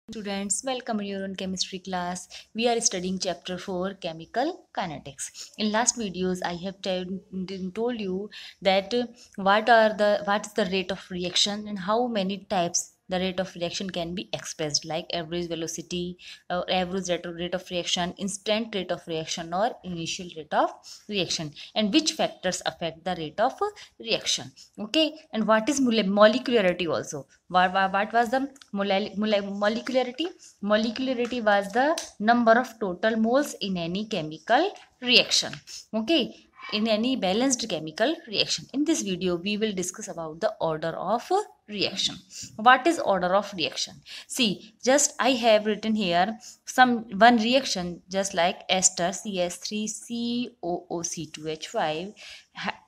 Students, welcome in your own chemistry class. We are studying chapter 4 chemical kinetics. In last videos I have told you that what is the rate of reaction and how many types the rate of reaction can be expressed, like average velocity or average rate of reaction, instant rate of reaction or initial rate of reaction, and which factors affect the rate of reaction. Okay, and what is molecularity also. What was the molecularity? Molecularity was the number of total moles in any chemical reaction. Okay, in any balanced chemical reaction. In this video, we will discuss about the order of reaction. What is order of reaction? See, just I have written here one reaction, just like ester CS3COOC2H5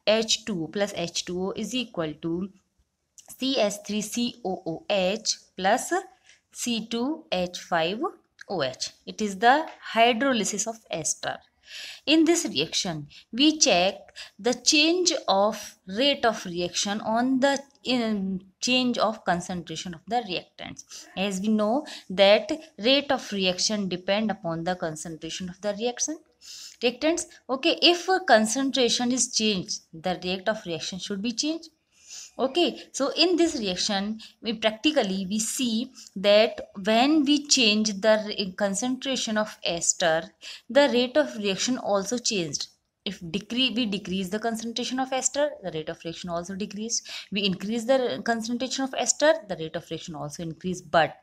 H2 plus H2O is equal to CS3COOH plus C2H5OH. It is the hydrolysis of ester. In this reaction, we check the change of rate of reaction on the change of concentration of the reactants. As we know that rate of reaction depend upon the concentration of the reactants. Okay, if concentration is changed, the rate of reaction should be changed. Okay, so in this reaction, we see that when we change the concentration of ester, the rate of reaction also changed. If we decrease the concentration of ester, the rate of reaction also decreased. We increase the concentration of ester, the rate of reaction also increased. But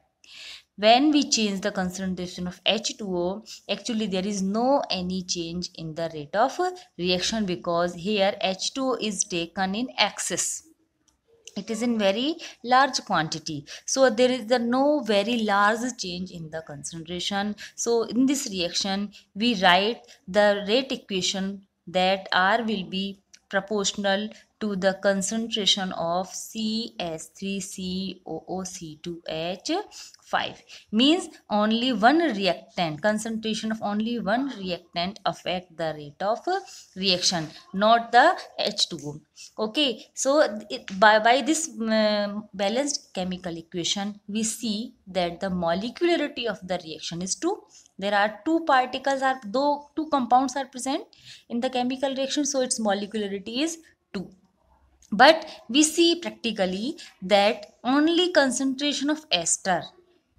when we change the concentration of H2O, actually there is no any change in the rate of reaction, because here H2O is taken in excess. It is in very large quantity, so there is no very large change in the concentration. So in this reaction we write the rate equation that R will be proportional to the concentration of CS3COOC2H5. Means only one reactant, concentration of only one reactant affect the rate of reaction, not the H2O. Okay, so by this balanced chemical equation, we see that the molecularity of the reaction is 2. There are two particles, are though two compounds are present in the chemical reaction, so its molecularity is 2. But we see practically that only concentration of ester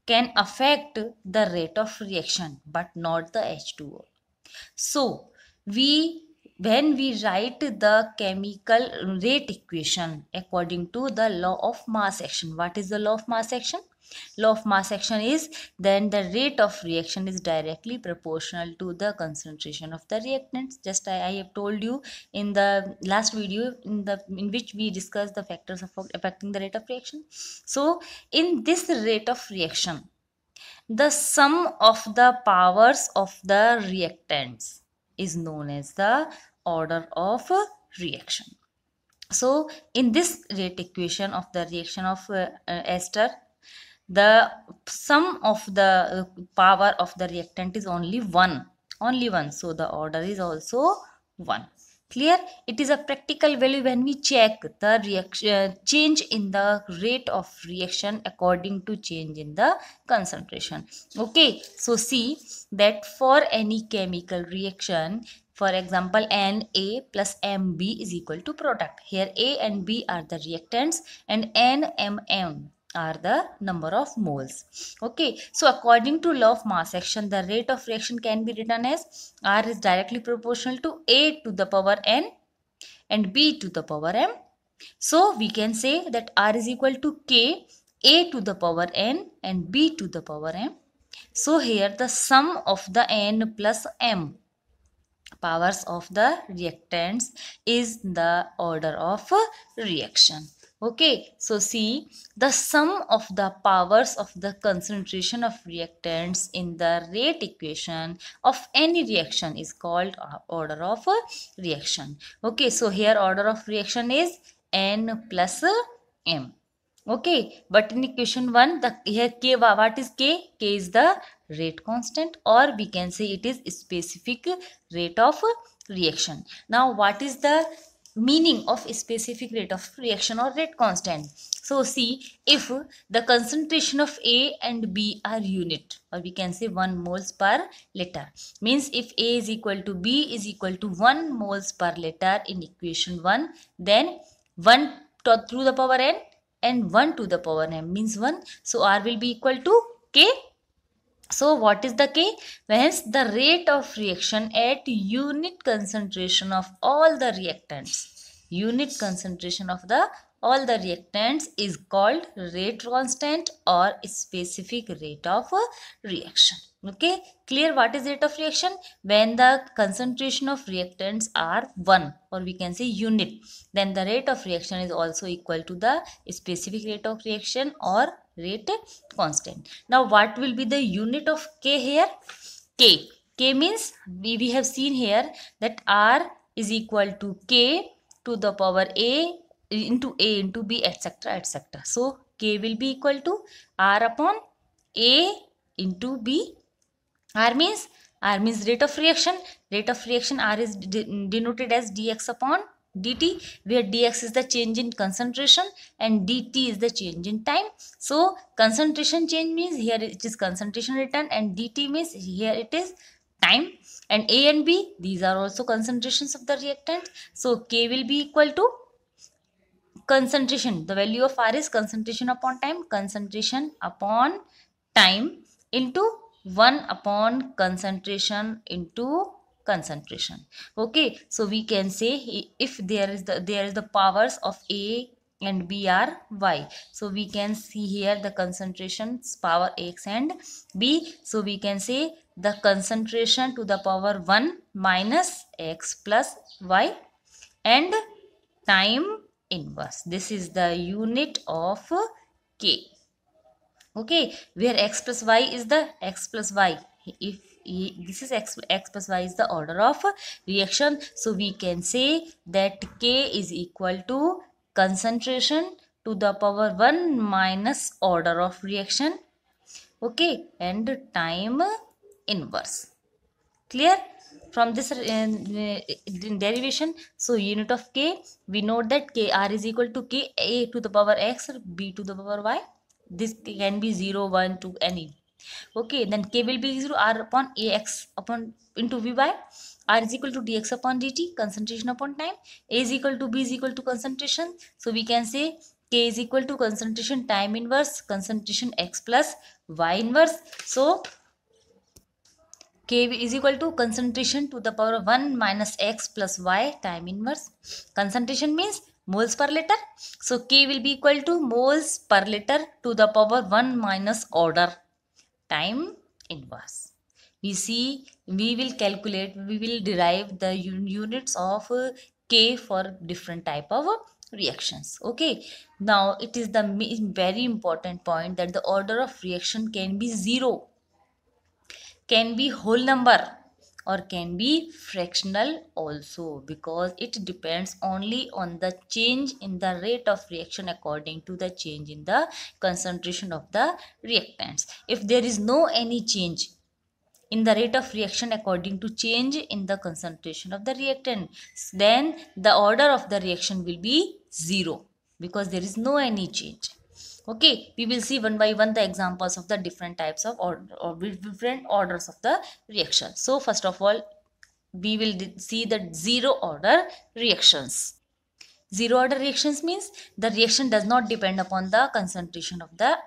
can affect the rate of reaction, but not the H2O. So we when we write the chemical rate equation according to the law of mass action, what is the law of mass action? Law of mass action is then the rate of reaction is directly proportional to the concentration of the reactants. Just I have told you in the last video in which we discussed the factors affecting the rate of reaction. So in this rate of reaction, the sum of the powers of the reactants is known as the order of reaction. So in this rate equation of the reaction of ester, the sum of the power of the reactant is only one, so the order is also 1. Clear? It is a practical value when we check the reaction change in the rate of reaction according to change in the concentration. Okay, so see that for any chemical reaction, for example, Na plus Mb is equal to product. Here A and B are the reactants and NMM are the number of moles. Okay, so according to law of mass action, the rate of reaction can be written as R is directly proportional to A to the power N and B to the power M. So we can say that R is equal to K, A to the power N and B to the power M. So here the sum of the N plus M powers of the reactants is the order of reaction. Okay, so see the sum of the powers of the concentration of reactants in the rate equation of any reaction is called order of reaction. Okay, so here order of reaction is N plus M. Okay, but in equation 1, the here K, what is K? K is the rate constant, or we can say it is specific rate of reaction. Now, what is the meaning of a specific rate of reaction or rate constant. So see, if the concentration of A and B are unit, or we can say 1 moles per liter, means if A is equal to B is equal to 1 moles per liter in equation 1, then 1 to the power n and 1 to the power m means 1. So R will be equal to K. So what is the K? Hence the rate of reaction at unit concentration of all the reactants. Unit concentration of the all the reactants is called rate constant or specific rate of reaction. Okay, clear what is rate of reaction? When the concentration of reactants are 1, or we can say unit, then the rate of reaction is also equal to the specific rate of reaction or rate constant. Now what will be the unit of K here? K. K means we have seen here that R is equal to K to the power A into B, etc., etc. So K will be equal to R upon A into B. R means rate of reaction. Rate of reaction R is denoted as dx upon dt, where dx is the change in concentration and dt is the change in time. So concentration change means here it is concentration return, and dt means here it is time. And A and B, these are also concentrations of the reactant. So K will be equal to concentration. The value of R is concentration upon time into 1 upon concentration into concentration. Okay, so we can say if there is the powers of A and B are Y. So we can see here the concentrations power X and B. So we can say the concentration to the power 1 minus X plus Y and time inverse. This is the unit of K. Okay, where x plus y is the x plus y. If this is x plus y is the order of reaction, so we can say that K is equal to concentration to the power 1 minus order of reaction. Okay, and time inverse. Clear? From this derivation, so unit of K, we know that K R is equal to K A to the power X or B to the power Y. This can be 0, 1, 2, any. Okay, then K will be 0, R upon AX upon into Vy. R is equal to dx upon dt, concentration upon time. A is equal to B is equal to concentration. So we can say K is equal to concentration time inverse, concentration X plus Y inverse. So K is equal to concentration to the power 1 minus X plus Y time inverse. Concentration means moles per liter. So K will be equal to moles per liter to the power 1 minus order time inverse. We will derive the units of K for different type of reactions. Okay. Now it is the very important point that the order of reaction can be 0, can be whole number, or can be fractional also, because it depends only on the change in the rate of reaction according to the change in the concentration of the reactants. If there is no any change in the rate of reaction according to change in the concentration of the reactant, then the order of the reaction will be 0, because there is no any change. Okay, we will see one by one the examples of the different types of different orders of the reaction. So first of all, we will see the zero order reactions. Zero order reactions means the reaction does not depend upon the concentration of the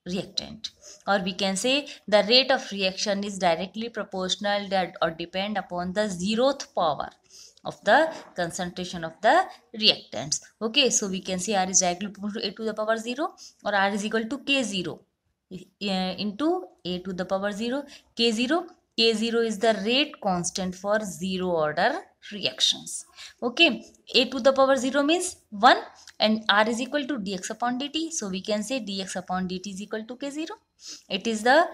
reactant, or we can say the rate of reaction is directly proportional or depend upon the 0th power of the concentration of the reactants. Okay, so we can say R is directly proportional to A to the power 0, or R is equal to K0 into A to the power 0. K0 is the rate constant for zero order reactions. Okay, A to the power 0 means 1, and R is equal to dx upon dt. So we can say dx upon dt is equal to K0. It is the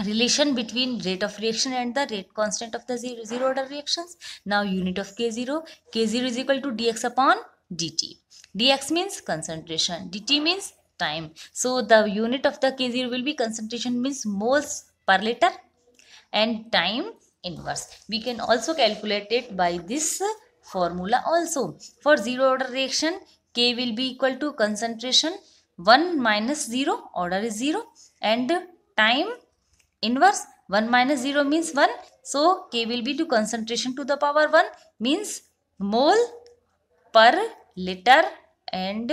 relation between rate of reaction and the rate constant of the zero order reactions. Now unit of K0 is equal to dx upon dt. Dx means concentration, dt means time. So the unit of the K0 will be concentration means moles per liter, and time inverse. We can also calculate it by this formula also. For zero order reaction, K will be equal to concentration 1 minus 0, order is 0, and time inverse 1 minus 0 means 1. So K will be to concentration to the power 1 means mole per liter and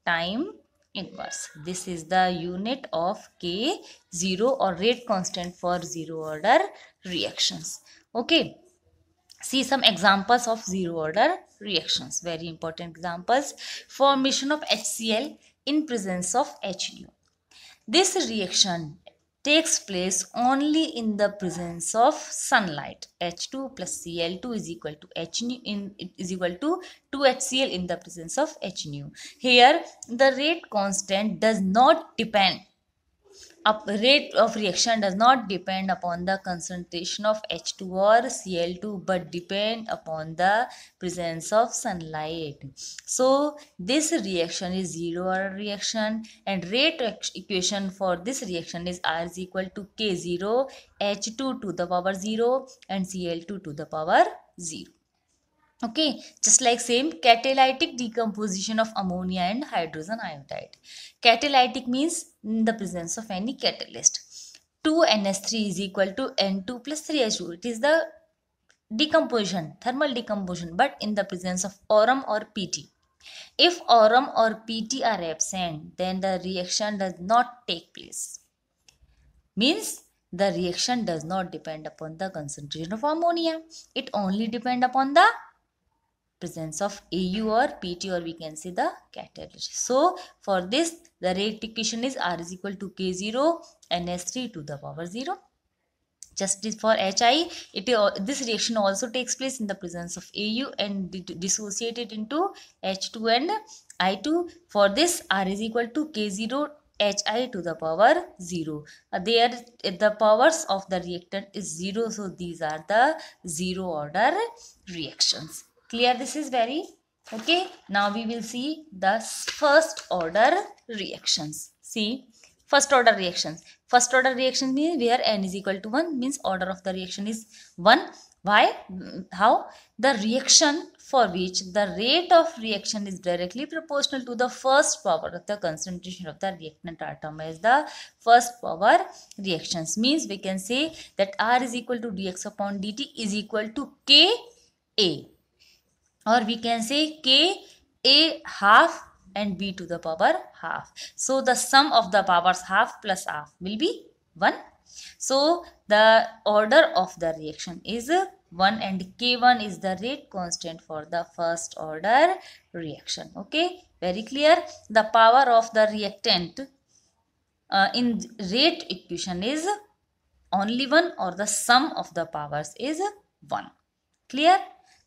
time inverse. This is the unit of K, 0 or rate constant for zero order reactions. Okay. See some examples of zero order reactions. Very important examples. Formation of HCl in presence of HNO. This reaction takes place only in the presence of sunlight. H2 plus Cl2 is equal to is equal to 2HCl in the presence of HNO. Here the rate constant does not depend. Rate of reaction does not depend upon the concentration of H2 or Cl2 but depend upon the presence of sunlight. So this reaction is zero order reaction, and rate equation for this reaction is R is equal to K0 H2 to the power 0 and Cl2 to the power 0. Okay, just like same catalytic decomposition of ammonia and hydrogen iodide. Catalytic means in the presence of any catalyst. 2NH3 is equal to N2 plus 3H2. It is the decomposition, thermal decomposition, but in the presence of aurum or PT. If aurum or PT are absent, then the reaction does not take place. Means the reaction does not depend upon the concentration of ammonia. It only depends upon the presence of AU or PT, or we can say the catalyst. So for this the rate equation is R is equal to K0 NH3 to the power 0. Just as for HI, this reaction also takes place in the presence of AU and dissociated into H2 and I2. For this R is equal to K0 HI to the power 0. There the powers of the reactant is 0, so these are the zero order reactions. Clear? This is very okay. Now we will see the first order reactions. See, first order reactions. First order reaction means where n is equal to 1, means order of the reaction is 1. Why? How? The reaction for which the rate of reaction is directly proportional to the first power of the concentration of the reactant are termed as the first power reactions. Means we can say that R is equal to dx upon dt is equal to Ka, or we can say Ka half and B to the power half. So the sum of the powers half plus half will be 1. So the order of the reaction is 1 and K1 is the rate constant for the first order reaction. Okay, very clear. The power of the reactant in rate equation is only 1, or the sum of the powers is 1. Clear?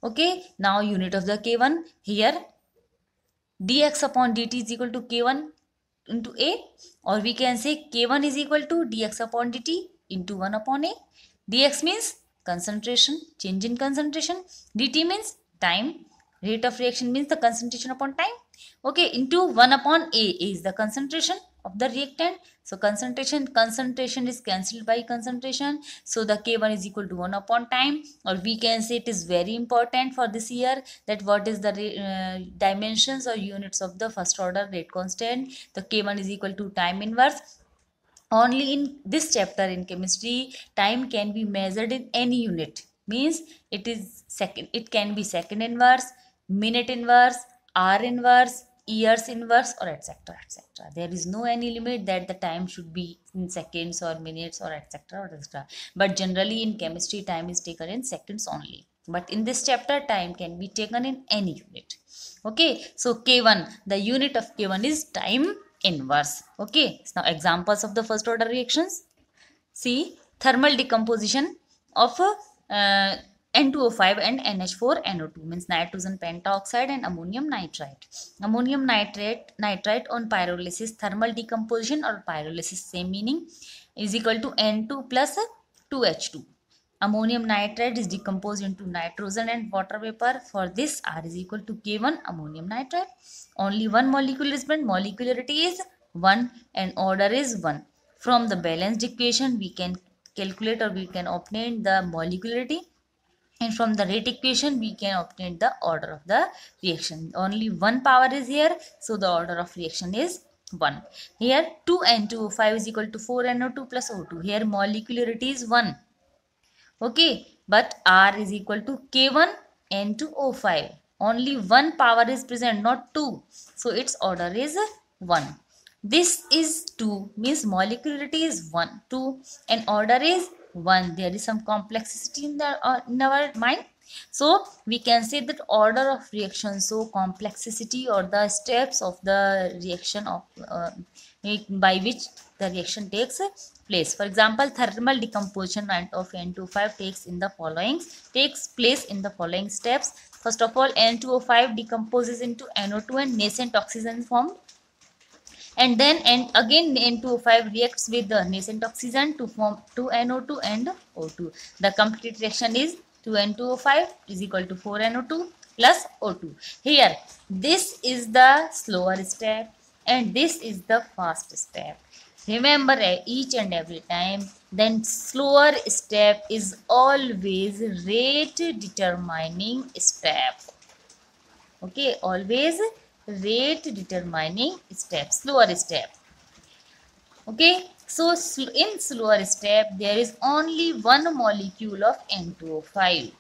Okay, now unit of the K1 here dx upon dt is equal to K1 into A, or we can say K1 is equal to dx upon dt into 1 upon A. Dx means concentration, change in concentration. Dt means time. Rate of reaction means the concentration upon time. Okay, into 1 upon A is the concentration of the reactant. So concentration is cancelled by concentration. So the K1 is equal to 1 upon time, or we can say it is very important for this year that what is the dimensions or units of the first order rate constant. The K1 is equal to time inverse. Only in this chapter in chemistry, time can be measured in any unit. Means it is second. It can be second inverse, minute inverse, hour inverse, years inverse, or etc. etc. There is no any limit that the time should be in seconds or minutes or etc. or etc. But generally in chemistry, time is taken in seconds only. But in this chapter, time can be taken in any unit. Okay, so K1, the unit of K1 is time inverse. Okay, now examples of the first order reactions. See, thermal decomposition of N2O5 and NH4NO2 means nitrogen pentoxide and ammonium nitrite. Ammonium nitrite on pyrolysis, thermal decomposition or pyrolysis, same meaning, is equal to N2 plus 2H2. Ammonium nitrate is decomposed into nitrogen and water vapor. For this, R is equal to K1 ammonium nitrate. Only one molecule is present. Molecularity is 1 and order is 1. From the balanced equation, we can calculate or we can obtain the molecularity. and from the rate equation we can obtain the order of the reaction. Only one power is here, so the order of reaction is 1. Here 2N2O5 is equal to 4NO2 plus O2. Here molecularity is 1. Okay, but R is equal to K1N2O5. Only one power is present, not two. So its order is 1. This is 2, means molecularity is 1, 2, and order is 1. There is some complexity in our mind. So we can say that order of reaction, so complexity or the steps of the reaction of by which the reaction takes place. For example, thermal decomposition of N2O5 takes place in the following steps. First of all, N2O5 decomposes into NO2 and nascent oxygen formed, and then again N2O5 reacts with the nascent oxygen to form 2NO2 and O2. The complete reaction is 2N2O5 is equal to 4NO2 plus O2. Here this is the slower step and this is the fast step. Remember each and every time, then slower step is always rate determining step. Okay, always rate determining step, slower step. Okay, so in slower step there is only one molecule of N2O5.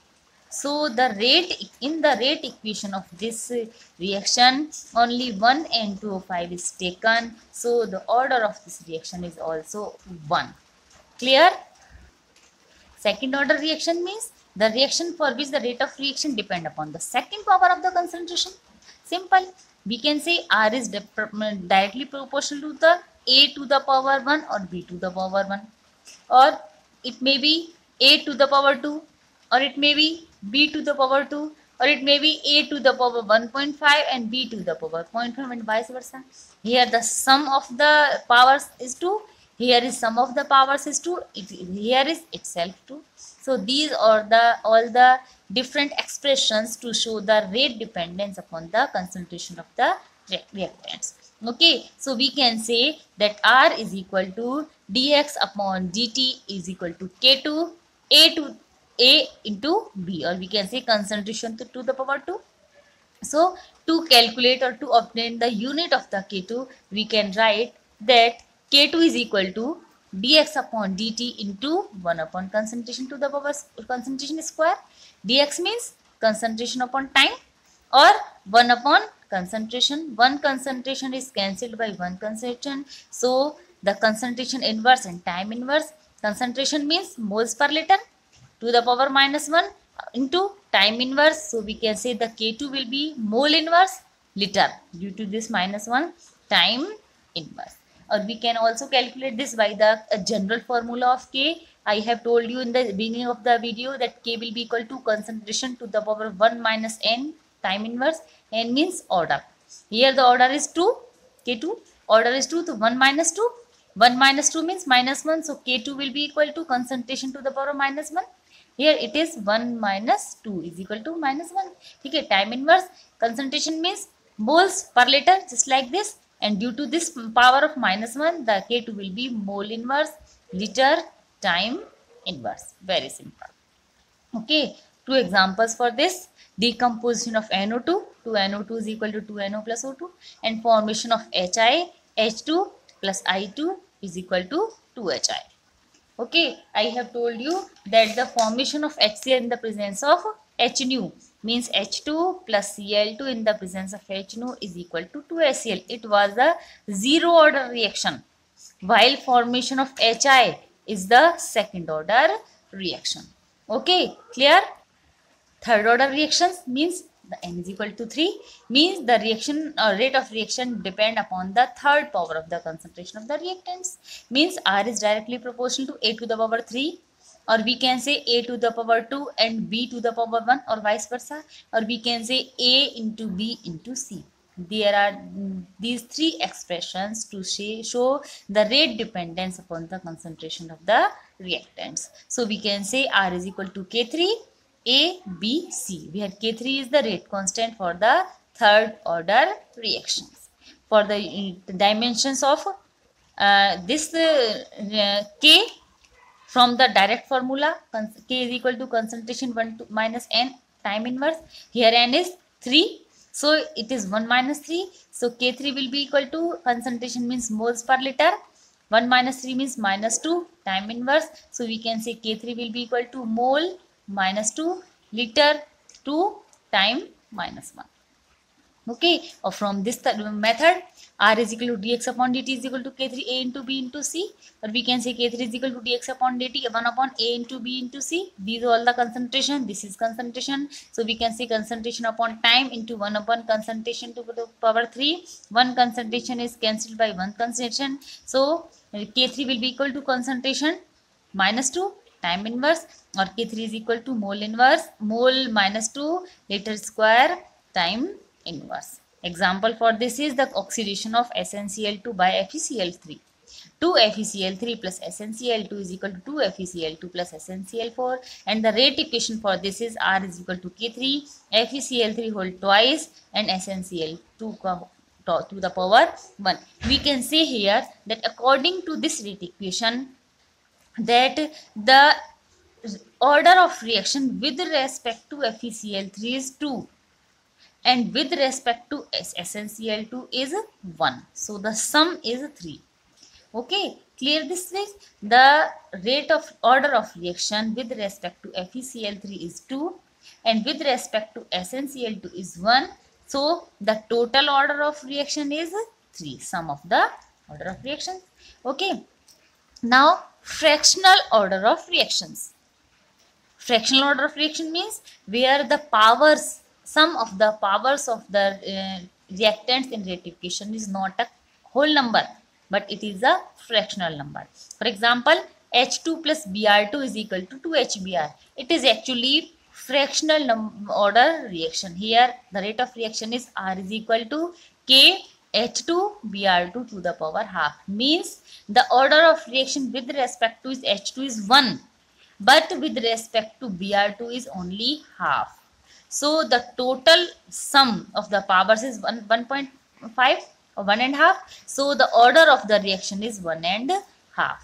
So the rate, in the rate equation of this reaction, only one N2O5 is taken. So the order of this reaction is also 1. Clear? Second order reaction means the reaction for which the rate of reaction depend upon the second power of the concentration. Simple. We can say R is directly proportional to the A to the power 1 or B to the power 1. Or it may be A to the power 2, or it may be B to the power 2, or it may be A to the power 1.5 and B to the power 0.5 and vice versa. Here the sum of the powers is 2. Here is sum of the powers is 2. Here is itself 2. So these are all the different expressions to show the rate dependence upon the concentration of the reactants. Okay, so we can say that R is equal to dx upon dt is equal to K2 A into B, or we can say concentration to the power 2. So to calculate or to obtain the unit of the K2, we can write that K2 is equal to dx upon dt into 1 upon concentration to the power concentration square. Dx means concentration upon time, or 1 upon concentration. One concentration is cancelled by one concentration. So the concentration inverse and time inverse. Concentration means moles per liter to the power minus 1 into time inverse. So we can say the K2 will be mole inverse liter due to this minus 1 time inverse. Or we can also calculate this by the general formula of K. I have told you in the beginning of the video that K will be equal to concentration to the power 1 minus N time inverse. N means order. Here the order is 2. K2 order is 2, so 1 minus 2. 1 minus 2 means minus 1. So K2 will be equal to concentration to the power minus 1. Here it is 1 minus 2 is equal to minus 1. Okay, time inverse. Concentration means moles per liter, just like this. And due to this power of minus 1, the K2 will be mole inverse liter time inverse. Very simple. Okay, two examples for this. Decomposition of NO2. 2NO2 is equal to 2NO plus O2. And formation of HI, H2 plus I2 is equal to 2HI. Okay, I have told you that the formation of HCl in the presence of H nu means H2 plus Cl2 in the presence of H nu is equal to 2HCl. It was a zero order reaction, while formation of HI is the second order reaction. Okay, clear? Third order reactions means the n is equal to 3, means the reaction rate of reaction depend upon the third power of the concentration of the reactants. Means R is directly proportional to A to the power 3, or we can say A to the power 2 and B to the power 1, or vice versa, or we can say A into B into C. There are these three expressions to show the rate dependence upon the concentration of the reactants. So we can say R is equal to K3 A, B, C, where K3 is the rate constant for the third order reactions. For the dimensions of this K, From the direct formula, K is equal to concentration 1 to minus n time inverse. Here n is 3. So it is 1 minus 3. So K3 will be equal to concentration means moles per liter. 1 minus 3 means minus 2 time inverse. So we can say K3 will be equal to mole minus 2 liter 2 time minus 1. Okay, or from this method, R is equal to dx upon dt is equal to K3A into B into C, or we can say K3 is equal to dx upon dt 1 upon A into B into C. These are all the concentration. This is concentration. So we can say concentration upon time into 1 upon concentration to the power 3. One concentration is cancelled by one concentration. So K3 will be equal to concentration minus 2 time inverse, or K3 is equal to mole inverse mole minus 2 liter square time inverse. Example for this is the oxidation of SnCl2 by FeCl3. 2 FeCl3 plus SnCl2 is equal to 2 FeCl2 plus SnCl4, and the rate equation for this is R is equal to K3 FeCl3 whole twice and SnCl2 to the power 1. We can say here that according to this rate equation, that the order of reaction with respect to FeCl3 is 2 and with respect to SnCl2 is 1. So the sum is 3. Okay, clear this way? The rate of order of reaction with respect to FeCl3 is 2 and with respect to SnCl2 is 1. So the total order of reaction is 3, sum of the order of reactions. Okay, now fractional order of reactions. Fractional order of reaction means where the powers, sum of the powers of the reactants in rate equation is not a whole number, but it is a fractional number. For example, H2 plus Br2 is equal to 2HBr. It is actually fractional order reaction. Here the rate of reaction is R is equal to K H2 Br2 to the power half. Means the order of reaction with respect to H2 is 1. But with respect to Br2 is only half. So the total sum of the powers is 1.5 or 1.5. So the order of the reaction is 1.5.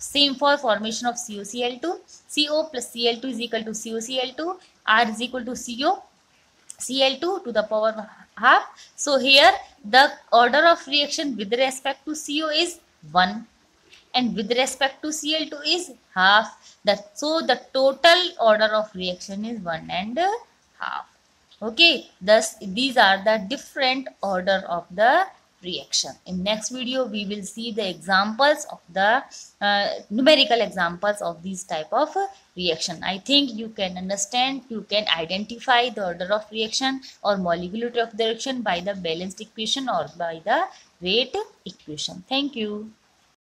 Same for formation of COCl2. CO plus Cl2 is equal to COCl2. R is equal to CO Cl2 to the power half. So here the order of reaction with respect to CO is 1. And with respect to Cl2 is half. So the total order of reaction is 1.5. Okay, thus these are the different order of the reaction. In next video we will see the examples of the numerical examples of these type of reaction. I think you can understand, you can identify the order of reaction or molecularity of the reaction by the balanced equation or by the rate equation. Thank you.